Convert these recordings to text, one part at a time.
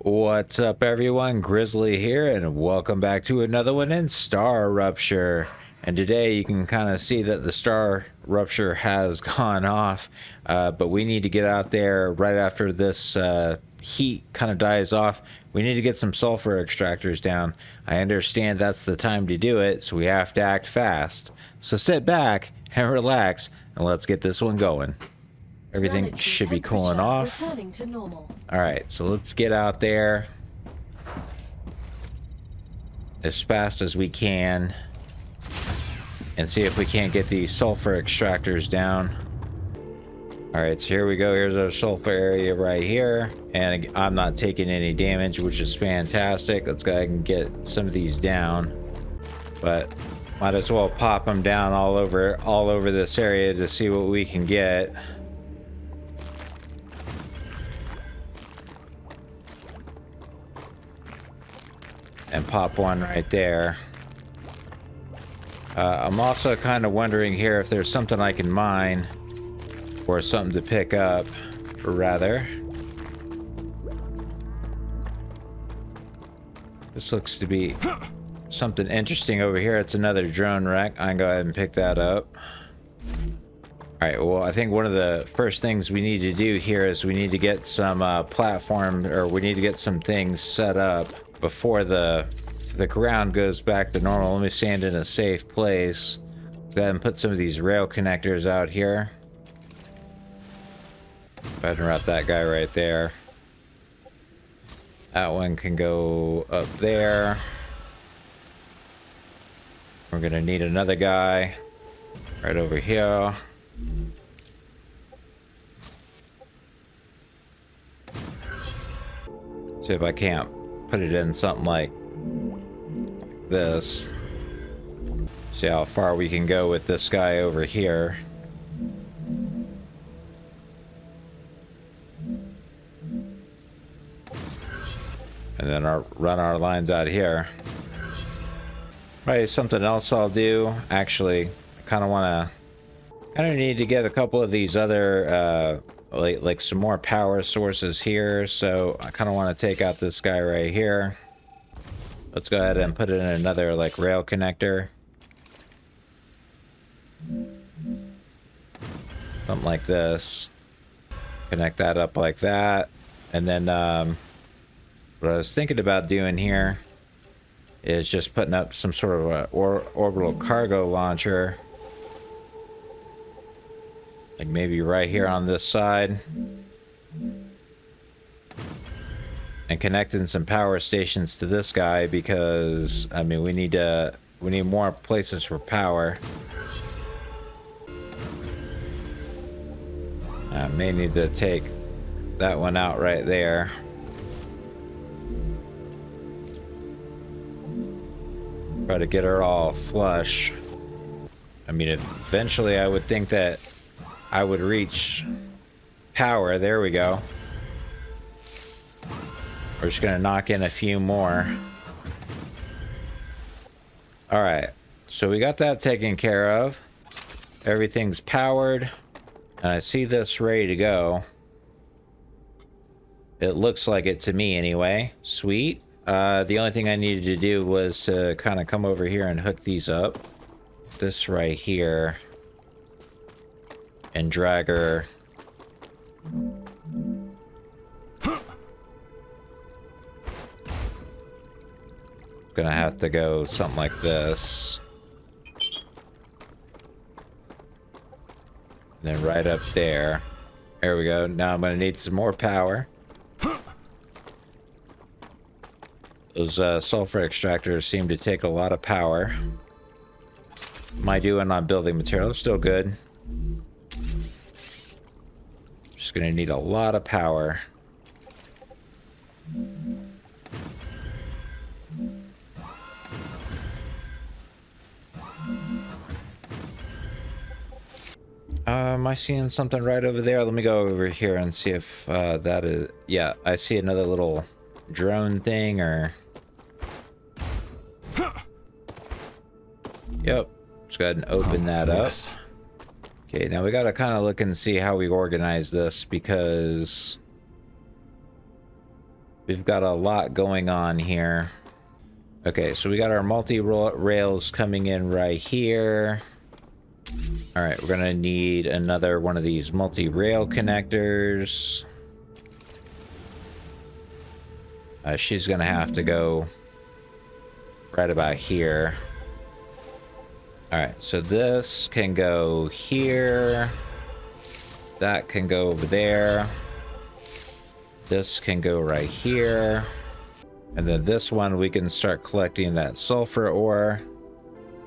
What's up, everyone? Grizzly here, and welcome back to another one in StarRupture. And today you can kind of see that the StarRupture has gone off, but we need to get out there right after this heat kind of dies off. We need to get some sulfur extractors down. I understand that's the time to do it, so we have to act fast. So sit back and relax, and let's get this one going. Everything should be cooling off. Alright, so let's get out there as fast as we can and see if we can't get these sulfur extractors down. Alright, so here we go. Here's our sulfur area right here. And I'm not taking any damage, which is fantastic. Let's go ahead and get some of these down. But might as well pop them down all over this area to see what we can get. And pop one right there. I'm also kind of wondering here if there's something I can mine or something to pick up, or rather. This looks to be something interesting over here. It's another drone wreck. I can go ahead and pick that up. Alright, well, I think one of the first things we need to do here is we need to get some platform, or we need to get some things set up before the ground goes back to normal. Let me stand in a safe place. Go ahead and put some of these rail connectors out here. Go ahead and route that guy right there. That one can go up there. We're gonna need another guy right over here. See if I can't put it in something like this. See how far we can go with this guy over here. And then run our lines out here. Right, something else I'll do. Actually, I kind of need to get a couple of these other like some more power sources here. So I kind of want to take out this guy right here. Let's go ahead and put it in another like rail connector. Something like this. Connect that up like that. And then what I was thinking about doing here is just putting up some sort of a orbital cargo launcher. Like maybe right here on this side. And connecting some power stations to this guy because, I mean, we need more places for power. I may need to take that one out right there. Try to get her all flush. I mean, eventually I would think that I would reach power. There we go. We're just gonna knock in a few more. Alright, so we got that taken care of. Everything's powered. And I see this ready to go. It looks like it to me anyway. Sweet. The only thing I needed to do was to kind of come over here and hook these up. This right here. And drag her. Gonna have to go something like this. And then right up there. There we go. Now I'm gonna need some more power. Those sulfur extractors seem to take a lot of power. Am I doing on building material? Still good. Just gonna need a lot of power. Am I seeing something right over there? Let me go over here and see if that is... Yeah, I see another little drone thing, or... Yep. Let's go ahead and open that up. Okay, now we gotta kind of look and see how we organize this, because We've got a lot going on here. Okay, so we got our multi-rails coming in right here. All right, we're gonna need another one of these multi-rail connectors. She's gonna have to go right about here. All right, so this can go here. That can go over there. This can go right here. And then this one, we can start collecting that sulfur ore.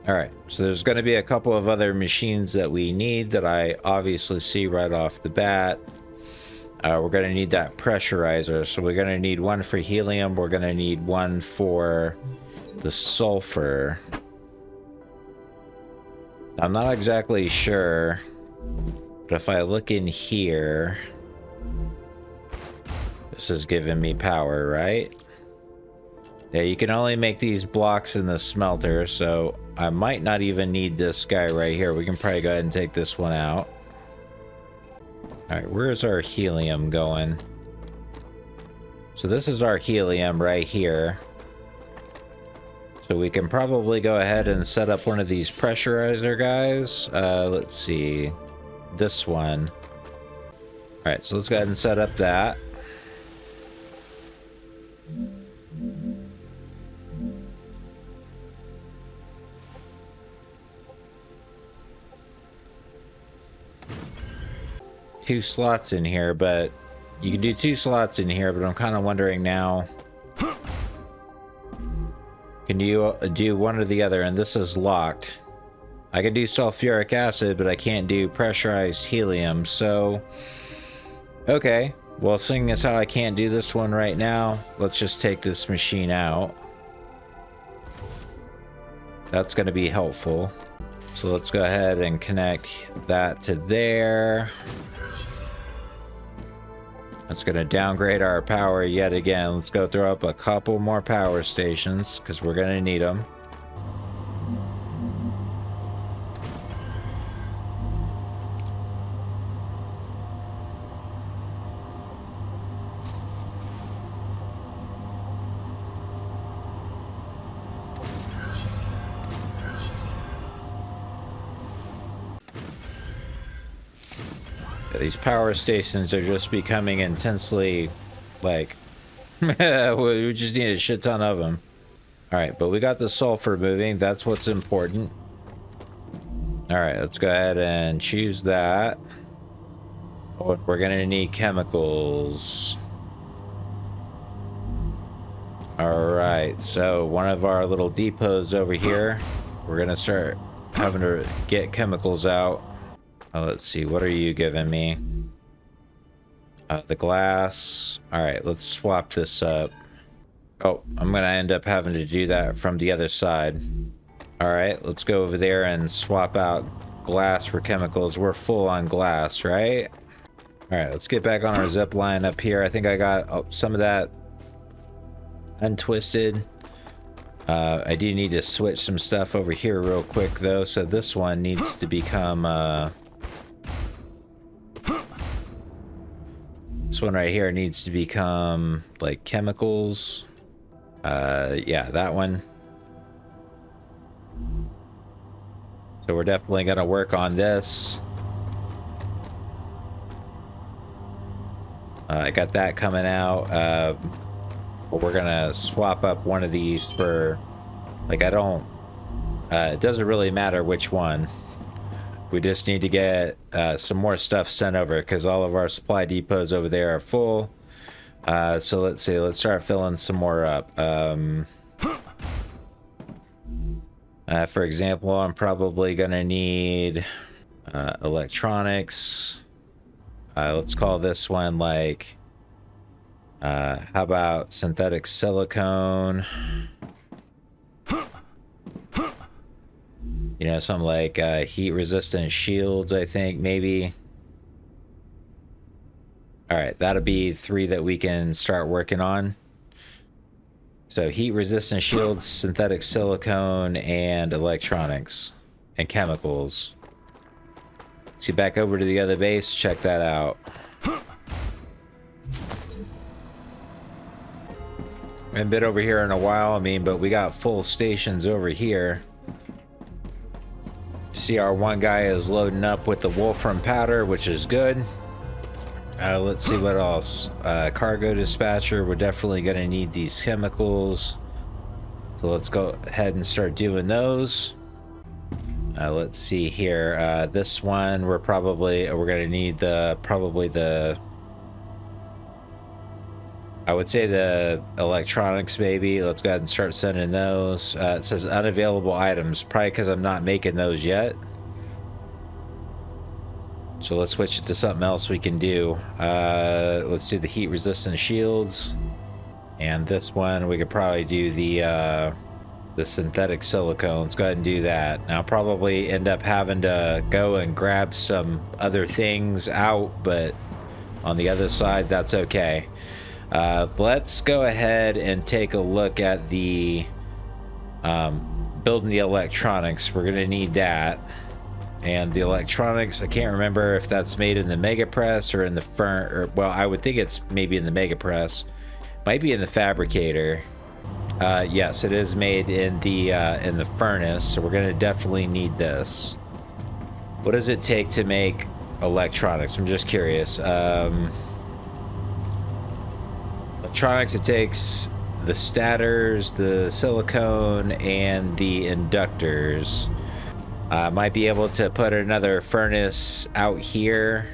All right, so there's going to be a couple of other machines that we need that I obviously see right off the bat. We're going to need that pressurizer. So we're going to need one for helium. We're going to need one for the sulfur. I'm not exactly sure, but if I look in here, this is giving me power, right? Yeah, you can only make these blocks in the smelter, so I might not even need this guy right here. We can probably go ahead and take this one out. Alright, where's our helium going? So this is our helium right here. So we can probably go ahead and set up one of these pressurizer guys. Let's see. This one. Alright, so let's go ahead and set up that. Two slots in here, but you can do two slots in here, but I'm kind of wondering now, can you do one or the other? And this is locked. I can do sulfuric acid, but I can't do pressurized helium. So okay, well, seeing as how I can't do this one right now, let's just take this machine out. That's going to be helpful. So let's go ahead and connect that to there. That's going to downgrade our power yet again. Let's go throw up a couple more power stations because we're going to need them. These power stations are just becoming intensely, like, we just need a shit ton of them. Alright, but we got the sulfur moving. That's what's important. Alright, let's go ahead and choose that. Oh, we're gonna need chemicals. Alright, so one of our little depots over here, we're gonna start having to get chemicals out. Let's see, what are you giving me? The glass. Alright, let's swap this up. Oh, I'm gonna end up having to do that from the other side. Alright, let's go over there and swap out glass for chemicals. We're full on glass, right? Alright, let's get back on our zip line up here. I think I got some of that untwisted. I do need to switch some stuff over here real quick though. So this one needs to become this one right here needs to become like chemicals. Yeah, that one. So we're definitely gonna work on this. I got that coming out. But we're gonna swap up one of these for, like, I don't, it doesn't really matter which one. We just need to get some more stuff sent over because all of our supply depots over there are full. So let's see, let's start filling some more up. For example, I'm probably gonna need electronics. Let's call this one like, how about synthetic silicone? You know, something like heat resistant shields, I think, maybe. Alright, that'll be 3 that we can start working on. So heat resistant shields, synthetic silicone, and electronics. And chemicals. Let's get back over to the other base, check that out. Haven't been over here in a while, I mean, but we got full stations over here. See, our one guy is loading up with the Wolfram powder, which is good. Let's see what else. Cargo dispatcher, we're definitely going to need these chemicals. So let's go ahead and start doing those. Let's see here. This one, we're going to need probably the I would say the electronics, maybe. Let's go ahead and start sending those. It says unavailable items, probably because I'm not making those yet. So let's switch it to something else we can do. Let's do the heat resistant shields. And this one, we could probably do the synthetic silicone. Let's go ahead and do that. Now, I'll probably end up having to go and grab some other things out, but on the other side, that's okay. Let's go ahead and take a look at the building the electronics. We're gonna need that. And the electronics, I can't remember if that's made in the mega press or in the well, I would think it's maybe in the mega press. Might be in the fabricator. Yes, it is made in the furnace, so we're gonna definitely need this. What does it take to make electronics? I'm just curious. Electronics, it takes the stators, the silicone, and the inductors. I might be able to put another furnace out here,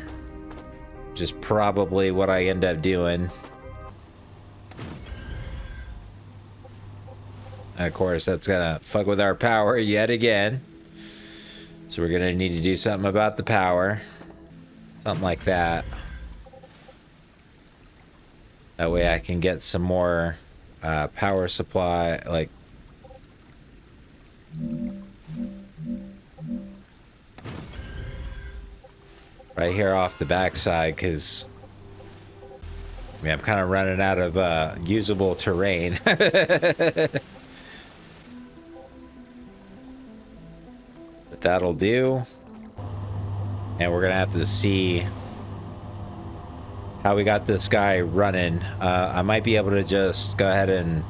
which is probably what I end up doing. And of course, that's gonna fuck with our power yet again. So we're gonna need to do something about the power. Something like that. That way I can get some more power supply, like... right here off the backside, because I mean, I'm kind of running out of usable terrain. But that'll do. And we're gonna have to see how we got this guy running. I might be able to just go ahead and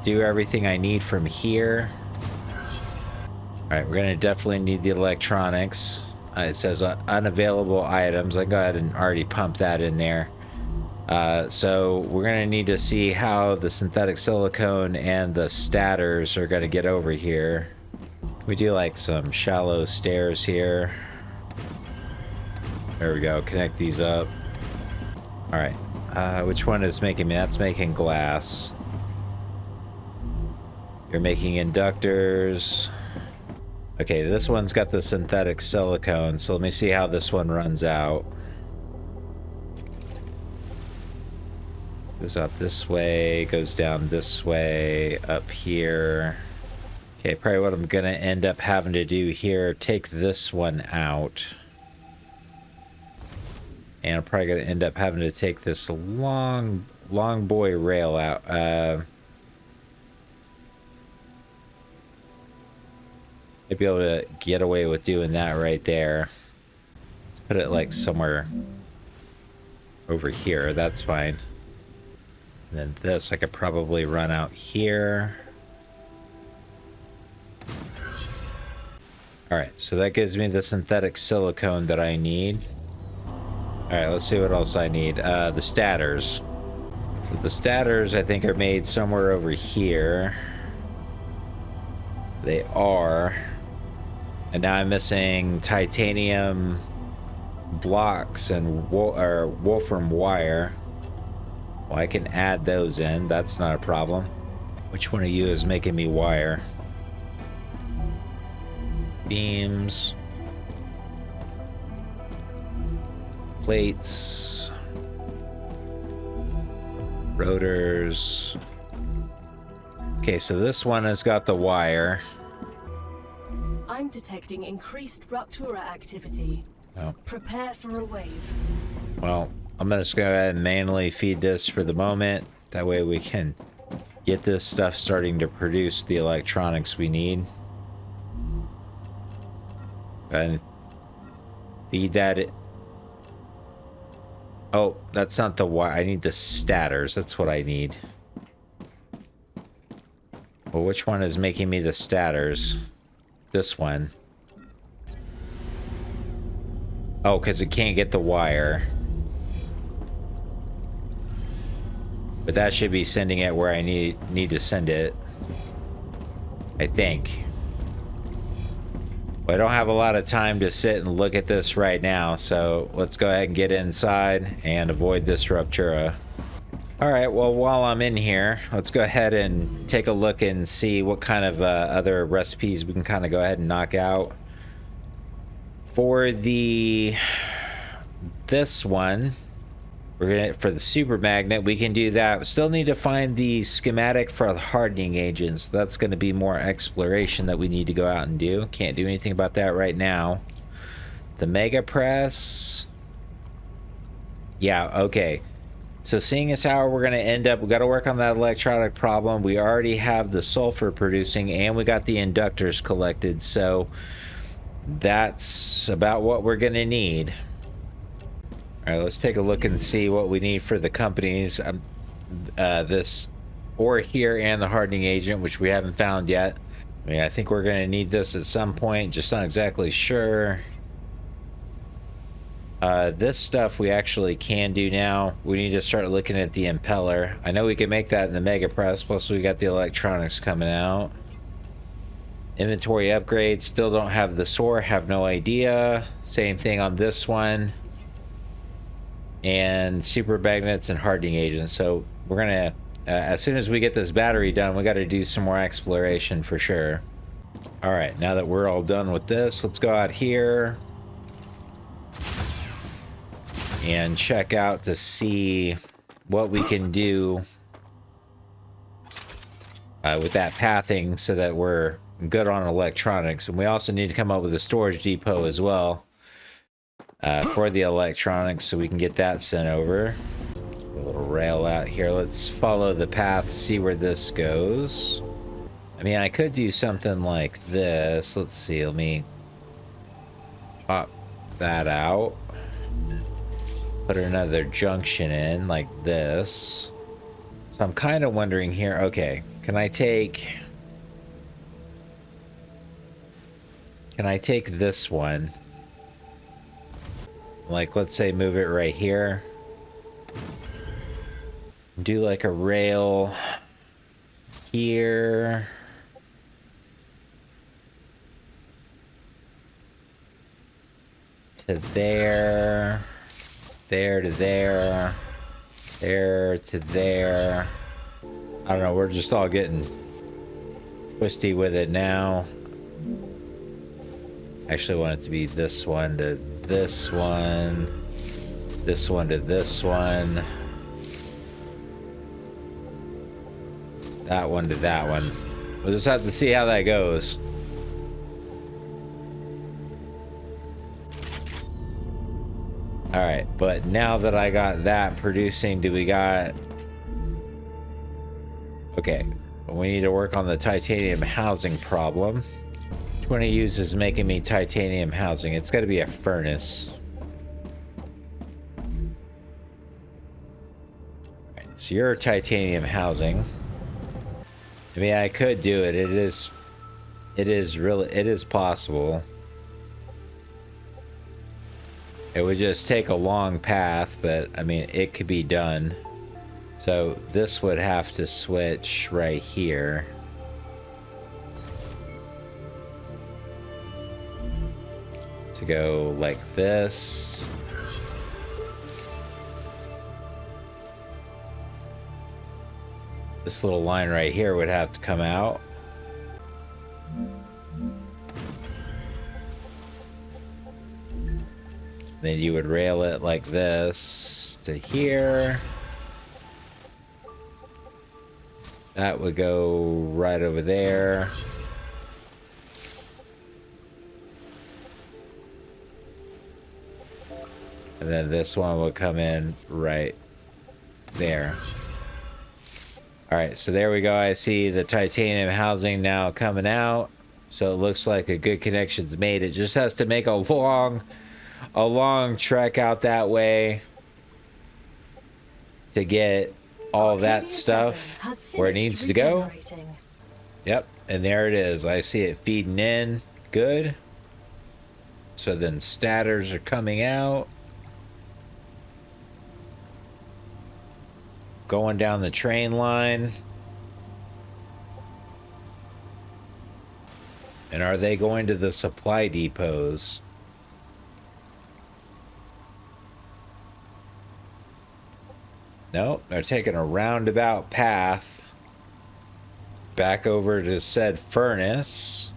do everything I need from here. All right, we're gonna definitely need the electronics. It says unavailable items. I go ahead and already pump that in there. So we're gonna need to see how the synthetic silicone and the stators are gonna get over here. Can we do like some shallow stairs here? There we go, connect these up. All right, which one is making me? That's making glass. You're making inductors. Okay, this one's got the synthetic silicone, so let me see how this one runs out. Goes out this way, goes down this way, up here. Okay, probably what I'm gonna end up having to do here, take this one out. And I'm probably gonna end up having to take this long boy rail out. I'd be able to get away with doing that right there. Let's put it like somewhere over here. That's fine. And then this I could probably run out here. Alright, so that gives me the synthetic silicone that I need. Alright, let's see what else I need. The stators. So the stators I think are made somewhere over here. They are. And now I'm missing titanium blocks and wolfram wire. Well, I can add those in. That's not a problem. Which one of you is making me wire? Beams. Plates. Rotors. Okay, so this one has got the wire. I'm detecting increased Ruptura activity. Oh. Prepare for a wave. Well, I'm just gonna go ahead and manually feed this for the moment. That way we can get this stuff starting to produce the electronics we need. And feed that. Oh, that's not the wire. I need the stators. That's what I need. Well, which one is making me the statters? This one. Oh, because it can't get the wire. But that should be sending it where I need to send it. I think. Well, I don't have a lot of time to sit and look at this right now, so let's go ahead and get inside and avoid this Ruptura. Alright, well, while I'm in here, let's go ahead and take a look and see what kind of other recipes we can kind of go ahead and knock out. For this one, we're gonna, for the super magnet, we can do that. We still need to find the schematic for the hardening agents. That's going to be more exploration that we need to go out and do. Can't do anything about that right now. The mega press. Yeah, okay. So seeing as how we're going to end up, we got to work on that electronic problem. We already have the sulfur producing and we got the inductors collected. So that's about what we're going to need. All right, let's take a look and see what we need for the companies. This ore here and the hardening agent, which we haven't found yet. I mean, I think we're going to need this at some point, just not exactly sure. This stuff we actually can do now. We need to start looking at the impeller. I know we can make that in the mega press, plus we got the electronics coming out. Inventory upgrades, still don't have the SOAR, have no idea. Same thing on this one. And super magnets and hardening agents. So we're gonna as soon as we get this battery done, we got to do some more exploration for sure. All right, now that we're all done with this, let's go out here and check out to see what we can do with that pathing so that we're good on electronics. And we also need to come up with a storage depot as well for the electronics so we can get that sent over. A little rail out here. Let's follow the path, see where this goes. I mean, I could do something like this. Let's see, let me pop that out. Put another junction in like this. So I'm kind of wondering here, okay, can I take this one? Like, let's say move it right here. Do like a rail here. To there. There to there. There to there. I don't know, we're just all getting twisty with it now. Actually, I want it to be this one to this one. This one to this one. That one to that one. We'll just have to see how that goes. Alright, but now that I got that producing, do we got... Okay, we need to work on the titanium housing problem. Which one I use is making me titanium housing? It's got to be a furnace. Alright, so you're titanium housing. I mean, I could do it. It is possible. It would just take a long path, but I mean, it could be done. So this would have to switch right here. To go like this. This little line right here would have to come out. Then you would rail it like this to here. That would go right over there. And then this one would come in right there. Alright, so there we go. I see the titanium housing now coming out. So it looks like a good connection's made. It just has to make a long trek out that way to get all that stuff where it needs to go. Yep, and there it is. I see it feeding in. Good. So then statters are coming out. Going down the train line. And are they going to the supply depots? No, they're taking a roundabout path back over to said furnace.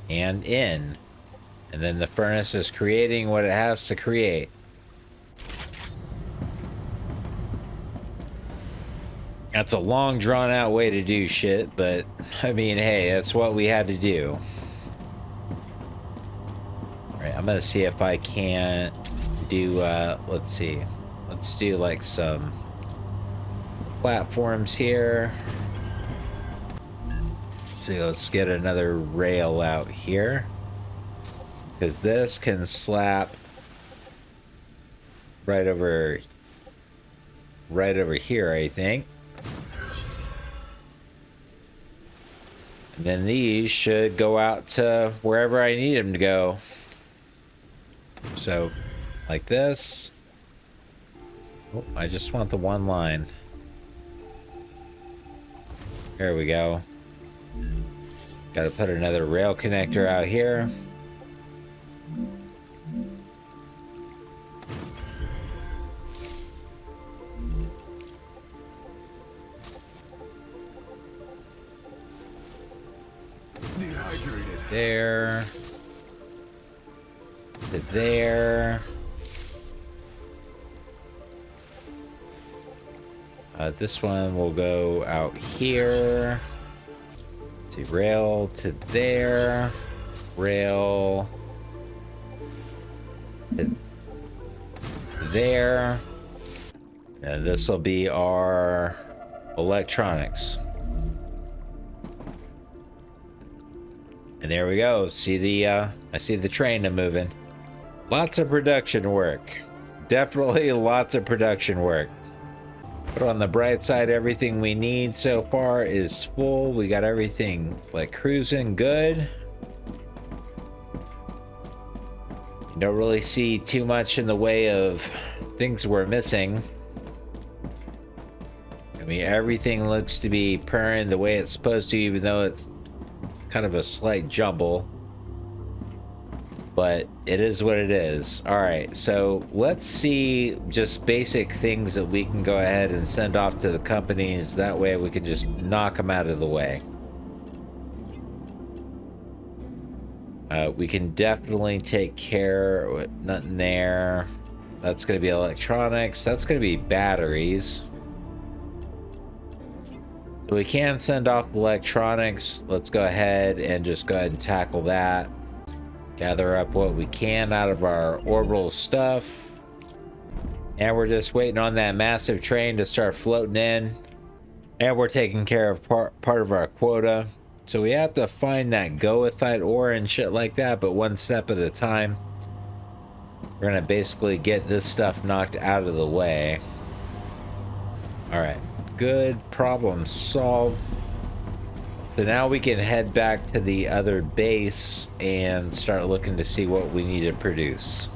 And in. And then the furnace is creating what it has to create. That's a long, drawn-out way to do shit, but, I mean, hey, that's what we had to do. Alright, I'm gonna see if I can't do, let's see. Let's do, like, some platforms here. So let's get another rail out here. Because this can slap right over here, I think. And then these should go out to wherever I need them to go. So, like this. Oh, I just want the one line. There we go. Gotta put another rail connector out here. Dehydrated. There. To there. This one will go out here. Let's see, rail to there. Rail to there. And this will be our electronics. And there we go. See the I see the train moving. Lots of production work. Definitely lots of production work. But on the bright side, everything we need so far is full. We got everything like cruising good. You don't really see too much in the way of things we're missing. I mean, everything looks to be purring the way it's supposed to, even though it's kind of a slight jumble. But it is what it is. Alright, so let's see just basic things that we can go ahead and send off to the companies. That way we can just knock them out of the way. We can definitely take care with nothing there. That's going to be electronics. That's going to be batteries. So we can send off electronics. Let's go ahead and just go ahead and tackle that. Gather up what we can out of our orbital stuff. And we're just waiting on that massive train to start floating in. And we're taking care of part of our quota. So we have to find that goethite ore and shit like that, but one step at a time. We're gonna basically get this stuff knocked out of the way. Alright, good, problem solved. So now we can head back to the other base and start looking to see what we need to produce.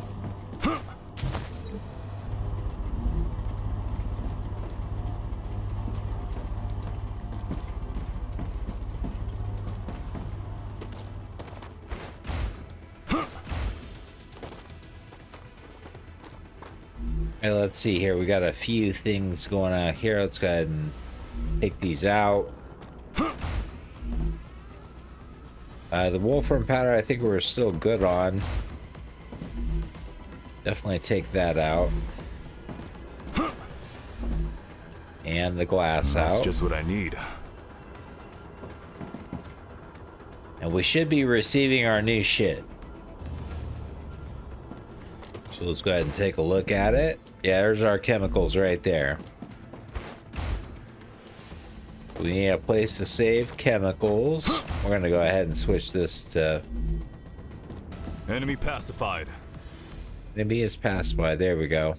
Hey, let's see here. We got a few things going on here. Let's go ahead and take these out. The wolfram powder, I think we're still good on. Definitely take that out. And the glass out. That's just what I need. And we should be receiving our new shit. So let's go ahead and take a look at it. Yeah, there's our chemicals right there. We need a place to save chemicals. We're gonna go ahead and switch this to... Enemy pacified. Enemy is pacified. There we go.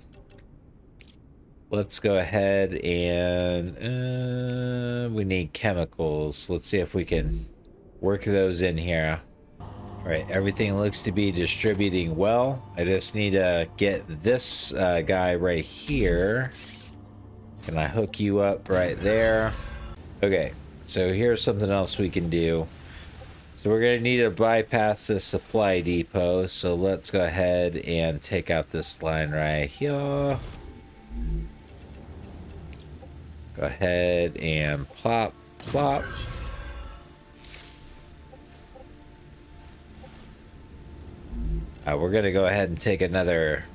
Let's go ahead and we need chemicals. Let's see if we can work those in here. All right, everything looks to be distributing well. I just need to get this guy right here. Can I hook you up right there? Okay, so here's something else we can do. So we're gonna need to bypass this supply depot. So let's go ahead and take out this line right here. Go ahead and plop, plop. We're gonna go ahead and take another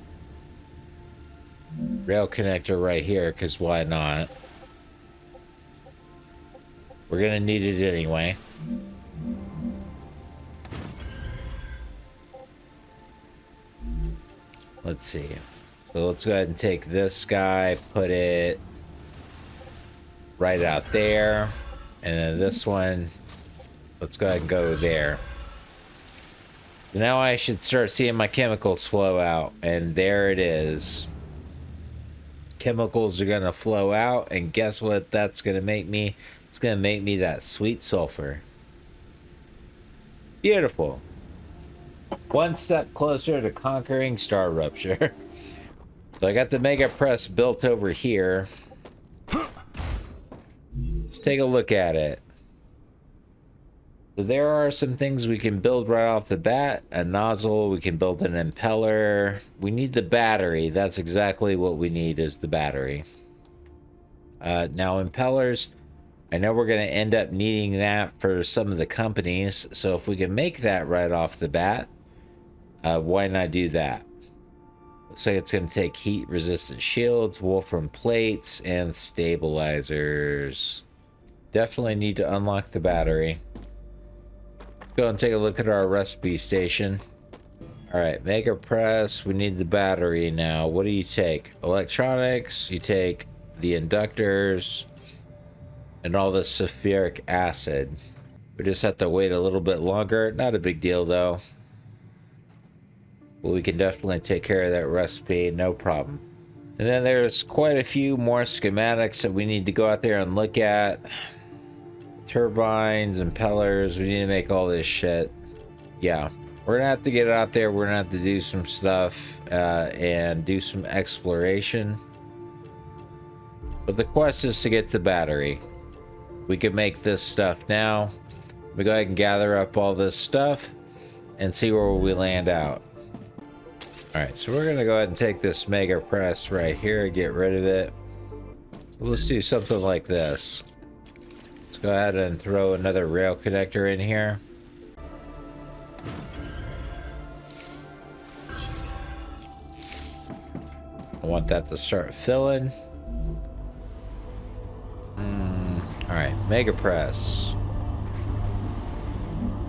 rail connector right here, because why not? We're gonna need it anyway. Let's see. So let's go ahead and take this guy, put it right out there. And then this one, let's go ahead and go there. So now I should start seeing my chemicals flow out. And there it is. Chemicals are going to flow out. And guess what that's going to make me? It's going to make me that sweet sulfur. Beautiful. One step closer to conquering StarRupture. So I got the mega press built over here. Let's take a look at it. So there are some things we can build right off the bat. A nozzle, we can build an impeller. We need the battery. That's exactly what we need, is the battery. Now impellers, I know we're going to end up needing that for some of the companies. So if we can make that right off the bat, why not do that? Looks like it's going to take heat resistant shields, wolfram plates, and stabilizers. Definitely need to unlock the battery. Go and take a look at our recipe station. All right, mega press. We need the battery now. What do you take? Electronics. You take the inductors and all the sulfuric acid. We just have to wait a little bit longer. Not a big deal though. But we can definitely take care of that recipe, no problem. And then there's quite a few more schematics that we need to go out there and look at. Turbines, impellers, we need to make all this shit. Yeah, we're gonna have to get out there. We're gonna have to do some stuff and do some exploration. But the quest is to get the battery. We can make this stuff now. We go ahead and gather up all this stuff and see where we land out. All right, so we're gonna go ahead and take this mega press right here, get rid of it. Let's do something like this. Let's go ahead and throw another rail connector in here. I want that to start filling. All right, mega press.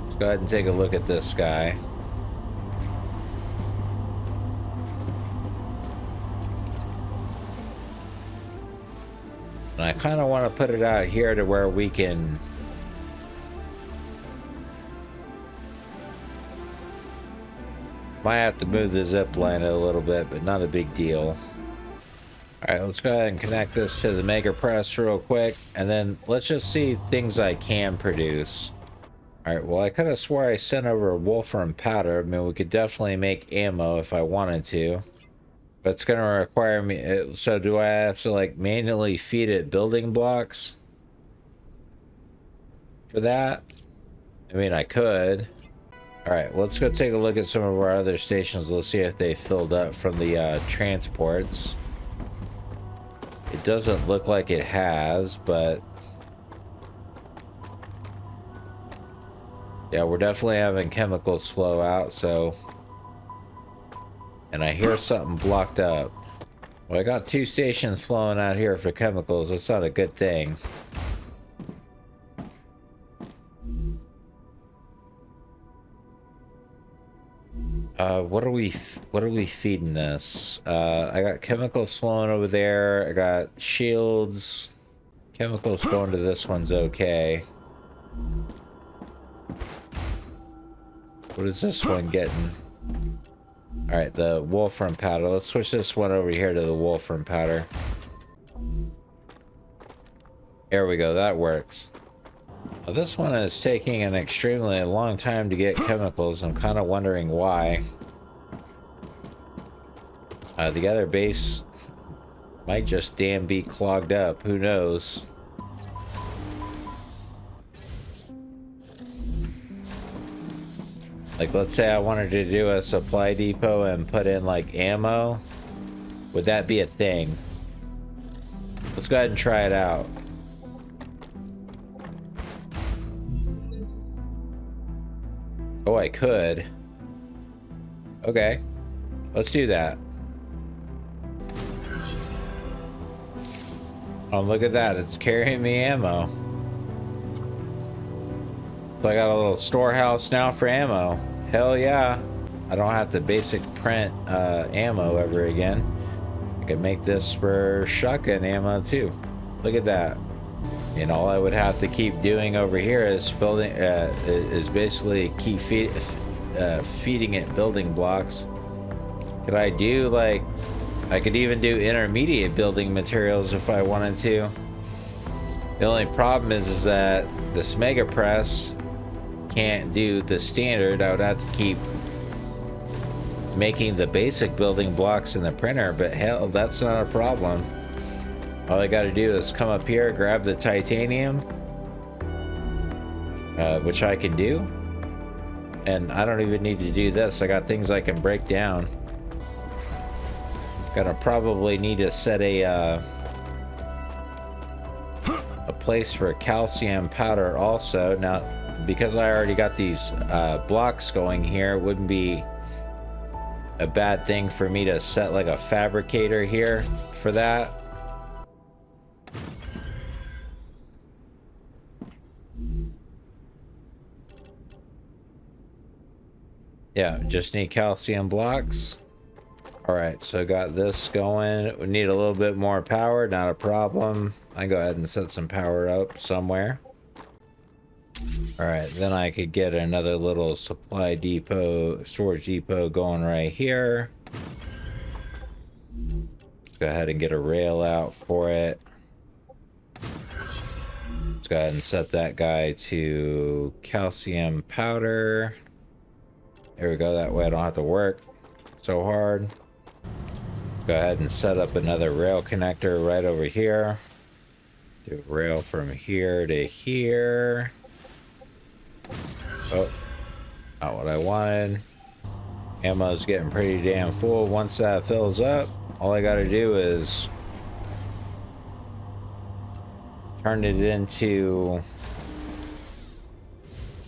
Let's go ahead and take a look at this guy. And I kind of want to put it out here to where we can might have to move the zip line a little bit, but not a big deal. All right, let's go ahead and connect this to the mega press real quick, and then let's just see things I can produce. All right, well, I could have swore I sent over a wolfram powder. I mean, we could definitely make ammo if I wanted to. But it's going to require me... So do I have to, like, manually feed it building blocks? For that? I mean, I could. Alright, let's go take a look at some of our other stations. Let's see if they filled up from the transports. It doesn't look like it has, but... Yeah, we're definitely having chemicals flow out, so... And I hear something blocked up. Well, I got 2 stations flowing out here for chemicals. That's not a good thing. What are we feeding this? I got chemicals flowing over there. I got shields. Chemicals going to this one's okay. What is this one getting? Alright, the wolfram powder. Let's switch this one over here to the wolfram powder. There we go, that works. Now, this one is taking an extremely long time to get chemicals. I'm kind of wondering why. The other base might just damn be clogged up. Who knows? Like, let's say I wanted to do a supply depot and put in, like, ammo. Would that be a thing? Let's go ahead and try it out. Oh, I could. Okay. Let's do that. Oh, look at that. It's carrying me ammo. So I got a little storehouse now for ammo. Hell yeah. I don't have to basic print ammo ever again. I can make this for shotgun ammo too. Look at that. And all I would have to keep doing over here is building, is basically keep feeding it building blocks. Could I do like, I could even do intermediate building materials if I wanted to. The only problem is that this mega press can't do the standard. I would have to keep making the basic building blocks in the printer, but hell, that's not a problem. All I gotta do is come up here, grab the titanium, which I can do, and I don't even need to do this. I got things I can break down. Gonna probably need to set a place for calcium powder also. Now, because I already got these blocks going here, it wouldn't be a bad thing for me to set like a fabricator here for that. Yeah, just need calcium blocks. All right, so got this going. We need a little bit more power, not a problem. I go ahead and set some power up somewhere. All right, then I could get another little supply depot, storage depot going right here. Let's go ahead and get a rail out for it. Let's go ahead and set that guy to calcium powder. There we go, that way I don't have to work so hard. Let's go ahead and set up another rail connector right over here. Do rail from here to here. Oh, not what I wanted. Ammo's getting pretty damn full. Once that fills up, all I gotta do is turn it into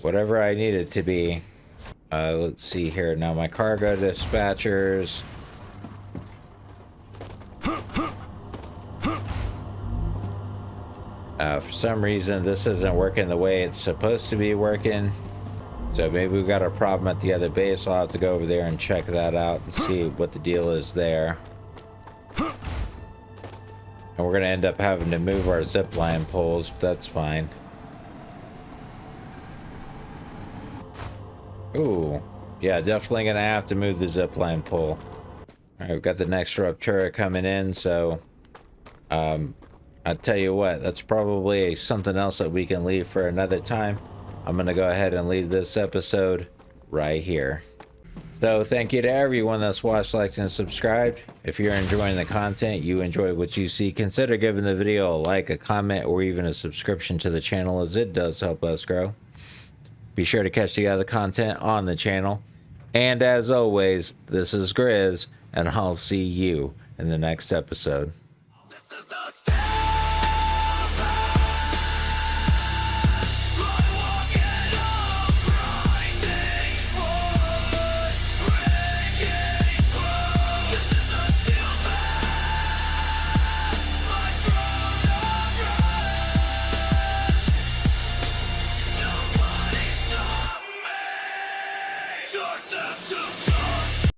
whatever I need it to be. Let's see here. Now my cargo dispatchers. For some reason, this isn't working the way it's supposed to be working. So maybe we got a problem at the other base. I'll have to go over there and check that out and see what the deal is there. And we're going to end up having to move our zipline poles, but that's fine. Ooh, yeah, definitely going to have to move the zipline pole. All right, we've got the next Ruptura coming in, so I'll tell you what, that's probably something else that we can leave for another time. I'm going to go ahead and leave this episode right here. So thank you to everyone that's watched, liked, and subscribed. If you're enjoying the content, you enjoy what you see, consider giving the video a like, a comment, or even a subscription to the channel, as it does help us grow. Be sure to catch the other content on the channel. And as always, this is Grizz, and I'll see you in the next episode.